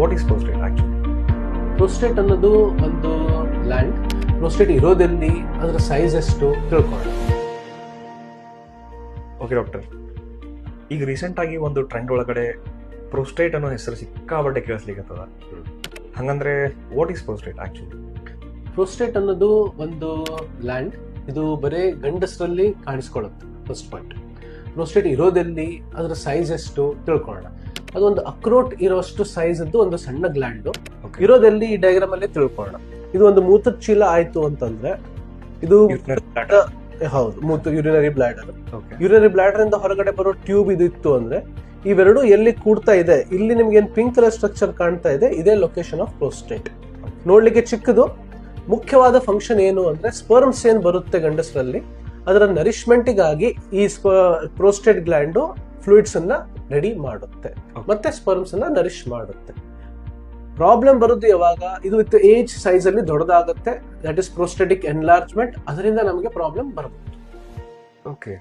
What is prostate actually? Prostate ಅನ್ನೋದು ಒಂದು gland. Prostate ಇರೋದೆಲ್ಲಿ, ಅದರ ಸೈಜ್ ಎಷ್ಟು ತಿಳ್ಕೊಳ್ಳೋಣ. ಓಕೆ ಡಾಕ್ಟರ್, ಈಗ ರೀಸೆಂಟ್ ಆಗಿ ಒಂದು ಟ್ರೆಂಡ್ ಒಳಗಡೆ ಪ್ರೋಸ್ಟೇಟ್ ಅನ್ನೋ ಹೆಸರು ಸಿಕ್ಕಾಪಟ್ಟೆ ಕೇಳಿಸ್ಲಿಕ್ಕತ್ತದ. ಹಂಗಂದ್ರೆ what is prostate actually? Prostate ಅನ್ನೋದು ಒಂದು ಗ್ಲ್ಯಾಂಡ್. ಇದು ಬರೀ ಗಂಡಸರಲ್ಲಿ ಕಾಣಿಸ್ಕೊಳ್ಳುತ್ತೆ. ಫಸ್ಟ್ ಪಾಯಿಂಟ್, ಪ್ರೋಸ್ಟೇಟ್ ಇರೋದೆಲ್ಲಿ, ಅದರ ಸೈಜ್ ಎಷ್ಟು ತಿಳ್ಕೊಳ್ಳೋಣ. ಅದೊಂದು ಅಕ್ರೋಟ್ ಇರೋಷ್ಟು ಸೈಜ್ ಇದ್ದು ಒಂದು ಸಣ್ಣ ಗ್ಲ್ಯಾಂಡ್. ಇರೋದೆಲ್ಲಿ ಈ ಡಯಾಗ್ರಾಮ್ ಅಲ್ಲಿ ತಿಳ್ಕೊಳ್ಳೋಣ. ಇದು ಒಂದು ಮೂತ್ರದ ಚೀಲ ಆಯ್ತು ಅಂತಂದ್ರೆ ಇದು ಹೌದು ಯೂರಿನರಿ ಬ್ಲಾಡರ್. ಯೂರಿನರಿ ಬ್ಲಾಡರ್ ಇಂದ ಹೊರಗಡೆ ಬರೋ ಟ್ಯೂಬ್ ಇದು ಇತ್ತು ಅಂದ್ರೆ ಇವೆರಡು ಎಲ್ಲಿ ಕೂಡ್ತಾ ಇದೆ, ಇಲ್ಲಿ ನಿಮ್ಗೆ ಏನ್ ಪಿಂಕ್ ಕಲರ್ ಸ್ಟ್ರಕ್ಚರ್ ಕಾಣ್ತಾ ಇದೆ, ಇದೇ ಲೊಕೇಶನ್ ಆಫ್ ಪ್ರೋಸ್ಟೇಟ್. ನೋಡ್ಲಿಕ್ಕೆ ಚಿಕ್ಕದು. ಮುಖ್ಯವಾದ ಫಂಕ್ಷನ್ ಏನು ಅಂದ್ರೆ ಸ್ಪರ್ಮ್ಸ್ ಏನ್ ಬರುತ್ತೆ ಗಂಡಸರಲ್ಲಿ, ಅದರ ನರಿಶ್ಮೆಂಟ್ಗಾಗಿ ಈ ಪ್ರೋಸ್ಟೇಟ್ ಗ್ಲ್ಯಾಂಡ್ ಫ್ಲೂಯಿಡ್ಸ್ ಅನ್ನ ರೆಡಿ ಮಾಡುತ್ತೆ ಮತ್ತೆ ಸ್ಪರ್ಮ್ಸ್ ಅನ್ನ ನರಿಶ್ ಮಾಡುತ್ತೆ. ಪ್ರಾಬ್ಲಮ್ ಬರೋದು ಯಾವಾಗ ಇದು ವಿತ್ ಏಜ್ ಸೈಜ್ ಅಲ್ಲಿ ದೊಡ್ಡದಾಗುತ್ತೆ, ದಟ್ ಇಸ್ ಪ್ರೋಸ್ಟೆಟಿಕ್ ಎನ್ಲಾರ್ಜ್ಮೆಂಟ್. ಅದರಿಂದ ನಮಗೆ ಪ್ರಾಬ್ಲಮ್ ಬರಬಹುದು. ಓಕೆ.